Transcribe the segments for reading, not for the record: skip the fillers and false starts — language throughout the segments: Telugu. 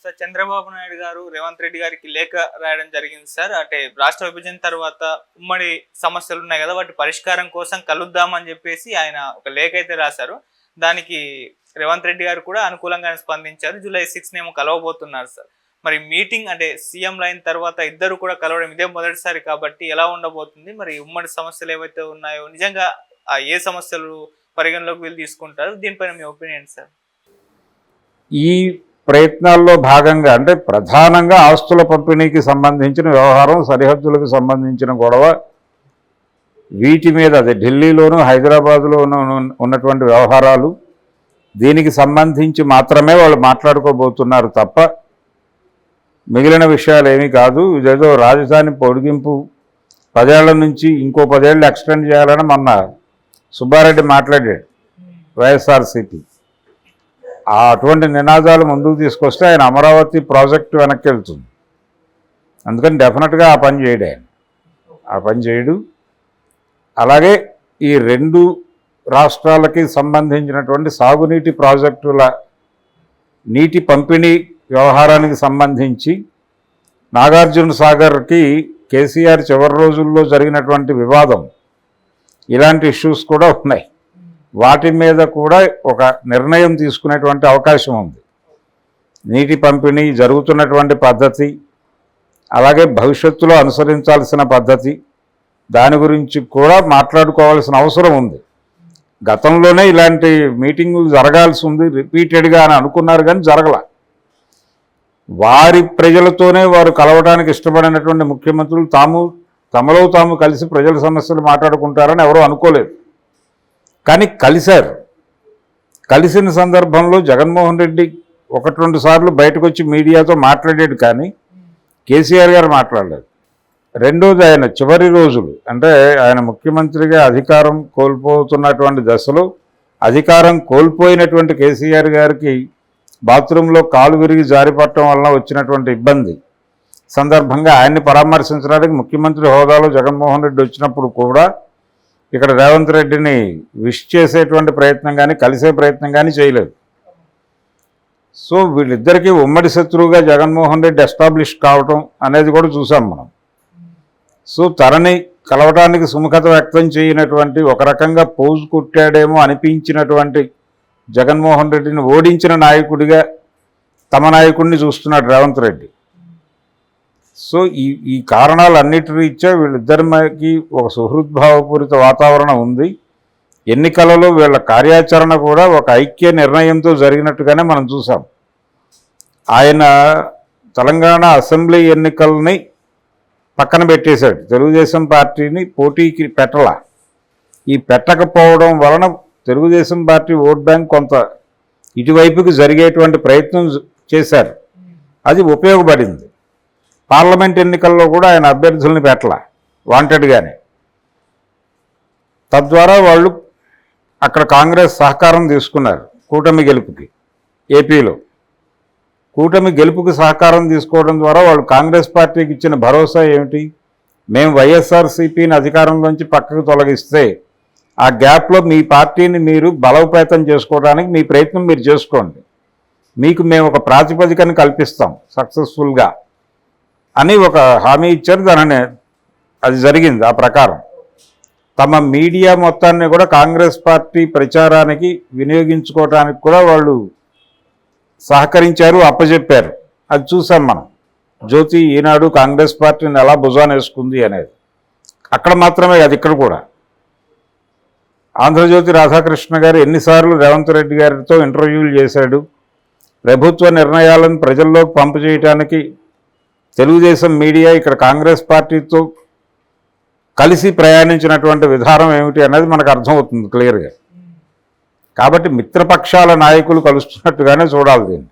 సార్ చంద్రబాబు నాయుడు గారు రేవంత్ రెడ్డి గారికి లేఖ రాయడం జరిగింది సార్. అంటే రాష్ట్ర విభజన తర్వాత ఉమ్మడి సమస్యలు ఉన్నాయి కదా, వాటి పరిష్కారం కోసం కలుద్దామని చెప్పేసి ఆయన ఒక లేఖ అయితే రాశారు. దానికి రేవంత్ రెడ్డి గారు కూడా అనుకూలంగానే స్పందించారు. జూలై 6 ఏమో కలవబోతున్నారు సార్. మరి మీటింగ్ అంటే సీఎం లైన్ తర్వాత ఇద్దరు కూడా కలవడం ఇదే మొదటిసారి కాబట్టి ఎలా ఉండబోతుంది? మరి ఉమ్మడి సమస్యలు ఏవైతే ఉన్నాయో నిజంగా ఏ సమస్యలు పరిగణలోకి వీళ్ళు తీసుకుంటారు? దీనిపైన మీ ఒపీనియన్ సార్. ఈ ప్రయత్నాల్లో భాగంగా అంటే ప్రధానంగా ఆస్తుల పంపిణీకి సంబంధించిన వ్యవహారం, సరిహద్దులకు సంబంధించిన గొడవ, వీటి మీద అదే ఢిల్లీలోను హైదరాబాద్లోనూ ఉన్నటువంటి వ్యవహారాలు, దీనికి సంబంధించి మాత్రమే వాళ్ళు మాట్లాడుకోబోతున్నారు తప్ప మిగిలిన విషయాలు ఏమీ కాదు. ఇదేదో రాజధాని పొడిగింపు 10 ఏళ్ల నుంచి ఇంకో 10 ఏళ్ళు ఎక్స్టెండ్ చేయాలని మొన్న సుబ్బారెడ్డి మాట్లాడాడు వైఎస్ఆర్సీపీ. అటువంటి నినాదాలు ముందుకు తీసుకొస్తే ఆయన అమరావతి ప్రాజెక్టు వెనక్కి వెళ్తుంది. అందుకని డెఫినెట్గా ఆ పని చేయడు, ఆయన ఆ పని చేయడు. అలాగే ఈ 2 రాష్ట్రాలకి సంబంధించినటువంటి సాగునీటి ప్రాజెక్టుల నీటి పంపిణీ వ్యవహారానికి సంబంధించి నాగార్జున సాగర్కి కేసీఆర్ చివరి రోజుల్లో జరిగినటువంటి వివాదం, ఇలాంటి ఇష్యూస్ కూడా ఉన్నాయి. వాటి మీద కూడా ఒక నిర్ణయం తీసుకునేటువంటి అవకాశం ఉంది. నీటి పంపిణీ జరుగుతున్నటువంటి పద్ధతి, అలాగే భవిష్యత్తులో అనుసరించాల్సిన పద్ధతి, దాని గురించి కూడా మాట్లాడుకోవాల్సిన అవసరం ఉంది. గతంలోనే ఇలాంటి మీటింగులు జరగాల్సి ఉంది రిపీటెడ్గా అని అనుకున్నారు, కానీ జరగల. వారి ప్రజలతోనే వారు కలవడానికి ఇష్టపడినటువంటి ముఖ్యమంత్రులు తమలో తాము కలిసి ప్రజల సమస్యలు మాట్లాడుకుంటారని ఎవరూ అనుకోలేదు. కానీ కలిశారు. కలిసిన సందర్భంలో జగన్మోహన్ రెడ్డి 1-2 సార్లు బయటకు వచ్చి మీడియాతో మాట్లాడాడు, కానీ కేసీఆర్ గారు మాట్లాడలేదు. రెండోది, ఆయన చివరి రోజులు అంటే ఆయన ముఖ్యమంత్రిగా అధికారం కోల్పోతున్నటువంటి దశలో అధికారం కోల్పోయినటువంటి కేసీఆర్ గారికి బాత్రూంలో కాలు విరిగి జారిపడటం వలన వచ్చినటువంటి ఇబ్బంది సందర్భంగా ఆయన్ని పరామర్శించడానికి ముఖ్యమంత్రి హోదాలో జగన్మోహన్ రెడ్డి వచ్చినప్పుడు కూడా ఇక్కడ రేవంత్ రెడ్డిని విష్ చేసేటువంటి ప్రయత్నం కానీ కలిసే ప్రయత్నం కానీ చేయలేదు. సో వీళ్ళిద్దరికీ ఉమ్మడి శత్రువుగా జగన్మోహన్ రెడ్డి ఎస్టాబ్లిష్ కావటం అనేది కూడా చూసాం మనం. సో తనని కలవడానికి సుముఖత వ్యక్తం చేయనటువంటి, ఒక రకంగా పోజు కుట్టాడేమో అనిపించినటువంటి జగన్మోహన్ రెడ్డిని ఓడించిన నాయకుడిగా తమ నాయకుడిని చూస్తున్నాడు రేవంత్ రెడ్డి. సో ఈ కారణాలన్నిటి రీత్యా వీళ్ళిద్దరికి ఒక సుహృద్భావపూరిత వాతావరణం ఉంది. ఎన్నికలలో వీళ్ళ కార్యాచరణ కూడా ఒక ఐక్య నిర్ణయంతో జరిగినట్టుగానే మనం చూసాం. ఆయన తెలంగాణ అసెంబ్లీ ఎన్నికల్ని పక్కన పెట్టేశాడు, తెలుగుదేశం పార్టీని పోటీకి పెట్టలా. ఈ పెట్టకపోవడం వలన తెలుగుదేశం పార్టీ ఓట్ బ్యాంక్ కొంత ఇటువైపుకి జరిగేటువంటి ప్రయత్నం చేశారు, అది ఉపయోగపడింది. పార్లమెంట్ ఎన్నికల్లో కూడా ఆయన అభ్యర్థుల్ని పెట్టలా వాంటెడ్గానే. తద్వారా వాళ్ళు అక్కడ కాంగ్రెస్ సహకారం తీసుకున్నారు కూటమి గెలుపుకి. ఏపీలో కూటమి గెలుపుకి సహకారం తీసుకోవడం ద్వారా వాళ్ళు కాంగ్రెస్ పార్టీకి ఇచ్చిన భరోసా ఏమిటి? మేము వైఎస్ఆర్సీపీని అధికారంలోంచి పక్కకు తొలగిస్తే ఆ గ్యాప్లో మీ పార్టీని మీరు బలోపేతం చేసుకోవడానికి మీ ప్రయత్నం మీరు చేసుకోండి, మీకు మేము ఒక ప్రాతిపదికను కల్పిస్తాం సక్సెస్ఫుల్గా అని ఒక హామీ ఇచ్చారు. దానిని అది జరిగింది. ఆ ప్రకారం తమ మీడియా మొత్తాన్ని కూడా కాంగ్రెస్ పార్టీ ప్రచారానికి వినియోగించుకోవడానికి కూడా వాళ్ళు సహకరించారు, అప్పచెప్పారు. అది చూసాం మనం. జ్యోతి ఈనాడు కాంగ్రెస్ పార్టీని ఎలా భుజాన వేసుకుంది అనేది అక్కడ మాత్రమే కాదు, ఇక్కడ కూడా. ఆంధ్రజ్యోతి రాధాకృష్ణ గారు ఎన్నిసార్లు రేవంత్ రెడ్డి గారితో ఇంటర్వ్యూలు చేశాడు. ప్రభుత్వ నిర్ణయాలను ప్రజల్లోకి పంపు చేయడానికి తెలుగుదేశం మీడియా ఇక్కడ కాంగ్రెస్ పార్టీతో కలిసి ప్రయాణించినటువంటి విధానం ఏమిటి అనేది మనకు అర్థమవుతుంది క్లియర్గా. కాబట్టి మిత్రపక్షాల నాయకులు కలుస్తున్నట్టుగానే చూడాలి దీన్ని.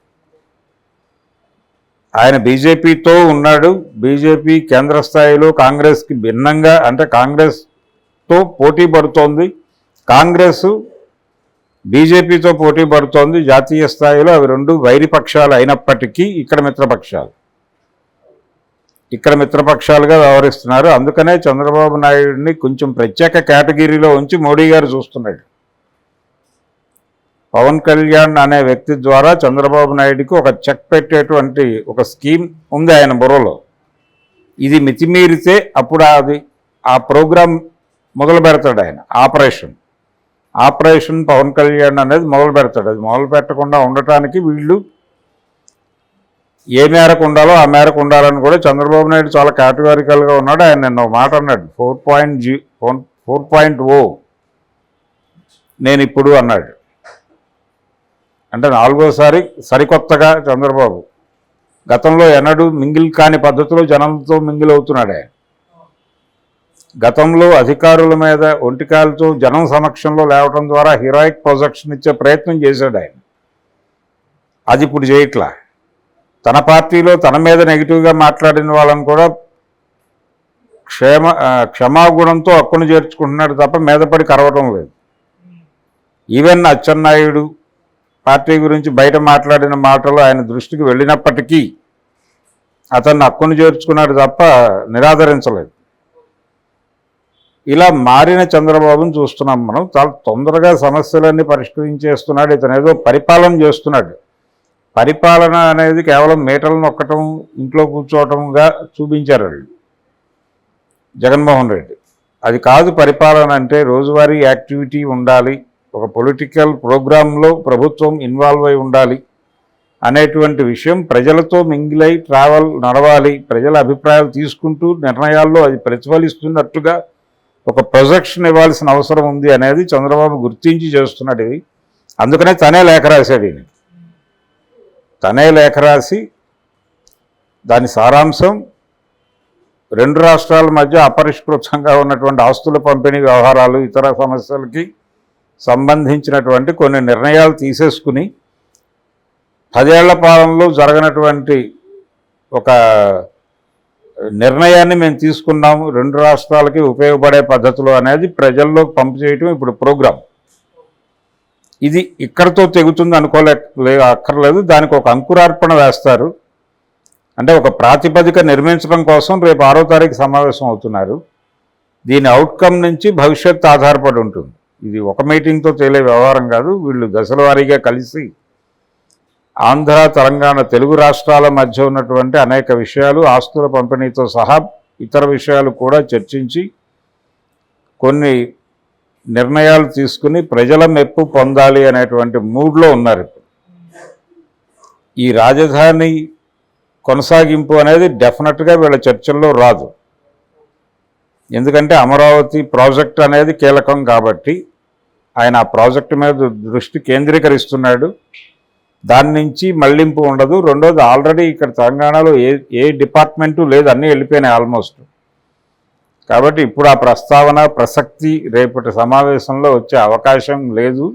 ఆయన బీజేపీతో ఉన్నాడు. బీజేపీ కేంద్ర స్థాయిలో కాంగ్రెస్కి భిన్నంగా, అంటే కాంగ్రెస్తో పోటీ పడుతోంది, కాంగ్రెస్ బీజేపీతో పోటీ పడుతోంది జాతీయ స్థాయిలో. అవి 2 వైరిపక్షాలు అయినప్పటికీ ఇక్కడ మిత్రపక్షాలుగా వ్యవహరిస్తున్నారు. అందుకనే చంద్రబాబు నాయుడిని కొంచెం ప్రత్యేక కేటగిరీలో ఉంచి మోడీ గారు చూస్తున్నాడు. పవన్ కళ్యాణ్ అనే వ్యక్తి ద్వారా చంద్రబాబు నాయుడుకి ఒక చెక్ పెట్టేటువంటి ఒక స్కీమ్ ఉంది ఆయన బుర్రలో. ఇది మితిమీరితే అప్పుడు ఆ ప్రోగ్రాం మొదలు పెడతాడు ఆయన. ఆపరేషన్ పవన్ కళ్యాణ్ అనేది మొదలు పెడతాడు. అది మొదలు పెట్టకుండా ఉండటానికి వీళ్ళు ఏ మేరకు ఉండాలో ఆ మేరకు ఉండాలని కూడా చంద్రబాబు నాయుడు చాలా కేటగారికల్గా ఉన్నాడు. ఆయన నిన్న ఒక మాట అన్నాడు, 4.0 నేను ఇప్పుడు అన్నాడు. అంటే 4వసారి సరికొత్తగా చంద్రబాబు గతంలో ఎన్నడూ మింగిల్ కాని పద్ధతిలో జనంతో మింగిల్ అవుతున్నాడు ఆయన. గతంలో అధికారుల మీద ఒంటికాలతో జనం సమక్షంలో లేవటం ద్వారా హీరోయిక్ ప్రొజెక్షన్ ఇచ్చే ప్రయత్నం చేశాడు ఆయన. అది ఇప్పుడు చేయట్లా. తన పార్టీలో తన మీద నెగిటివ్గా మాట్లాడిన వాళ్ళని కూడా క్షమాగుణంతో హక్కును చేర్చుకుంటున్నాడు తప్ప మీదపడి కరవటం లేదు. ఈవెన్ అచ్చెన్నాయుడు పార్టీ గురించి బయట మాట్లాడిన మాటలు ఆయన దృష్టికి వెళ్ళినప్పటికీ అతన్ని హక్కును చేర్చుకున్నాడు తప్ప నిరాదరించలేదు. ఇలా మారిన చంద్రబాబును చూస్తున్నాం మనం. చాలా తొందరగా సమస్యలన్నీ పరిష్కరించేస్తున్నాడు. ఇతను ఏదో పరిపాలన చేస్తున్నాడు. పరిపాలన అనేది కేవలం మీటలు నొక్కటం, ఇంట్లో కూర్చోవటంగా చూపించారు వాళ్ళు జగన్మోహన్ రెడ్డి. అది కాదు పరిపాలన అంటే. రోజువారీ యాక్టివిటీ ఉండాలి, ఒక పొలిటికల్ ప్రోగ్రాంలో ప్రభుత్వం ఇన్వాల్వ్ అయి ఉండాలి అనేటువంటి విషయం, ప్రజలతో మింగిలై నడవాలి, ప్రజల అభిప్రాయాలు తీసుకుంటూ నిర్ణయాల్లో అది ప్రతిఫలిస్తున్నట్టుగా ఒక ప్రొజెక్షన్ ఇవ్వాల్సిన అవసరం ఉంది అనేది చంద్రబాబు గుర్తించి చేస్తున్నాడు. ఇది అందుకనే తనే లేఖ రాశాడు. తనే లేఖ రాసి దాని సారాంశం 2 రాష్ట్రాల మధ్య అపరిష్కృతంగా ఉన్నటువంటి ఆస్తుల పంపిణీ వ్యవహారాలు, ఇతర సమస్యలకి సంబంధించినటువంటి కొన్ని నిర్ణయాలు తీసేసుకుని 10 ఏళ్ల పాలనలో జరగనటువంటి ఒక నిర్ణయాన్ని మేము తీసుకున్నాము 2 రాష్ట్రాలకి ఉపయోగపడే పద్ధతులు అనేది ప్రజల్లో పంపు చేయటం ఇప్పుడు ప్రోగ్రాం. ఇది ఇక్కడతో తెగుతుంది అక్కర్లేదు. దానికి ఒక అంకురార్పణ వేస్తారు. అంటే ఒక ప్రాతిపదిక నిర్మించడం కోసం రేపు 6వ తారీఖు సమావేశం అవుతున్నారు. దీని అవుట్కమ్ నుంచి భవిష్యత్తు ఆధారపడి ఉంటుంది. ఇది ఒక మీటింగ్తో తేలే వ్యవహారం కాదు. వీళ్ళు దశల వారీగా కలిసి ఆంధ్ర, తెలంగాణ, తెలుగు రాష్ట్రాల మధ్య ఉన్నటువంటి అనేక విషయాలు, ఆస్తుల పంపిణీతో సహా ఇతర విషయాలు కూడా చర్చించి కొన్ని నిర్ణయాలు తీసుకుని ప్రజల మెప్పు పొందాలి అనేటువంటి మూడ్లో ఉన్నారు. ఈ రాజధాని కొనసాగింపు అనేది డెఫినెట్గా వీళ్ళ చర్చల్లో రాదు. ఎందుకంటే అమరావతి ప్రాజెక్ట్ అనేది కీలకం కాబట్టి ఆయన ఆ ప్రాజెక్టు మీద దృష్టి కేంద్రీకరిస్తున్నాడు. దాని నుంచి మళ్లింపు ఉండదు. రెండోది, ఆల్రెడీ ఇక్కడ తెలంగాణలో ఏ డిపార్ట్మెంటు లేదు, అన్నీ వెళ్ళిపోయినాయి ఆల్మోస్ట్. కాబట్టి ఇప్పుడు ఆ ప్రస్తావన ప్రసక్తి రేపటి సమావేశంలో వచ్చే అవకాశం లేదు.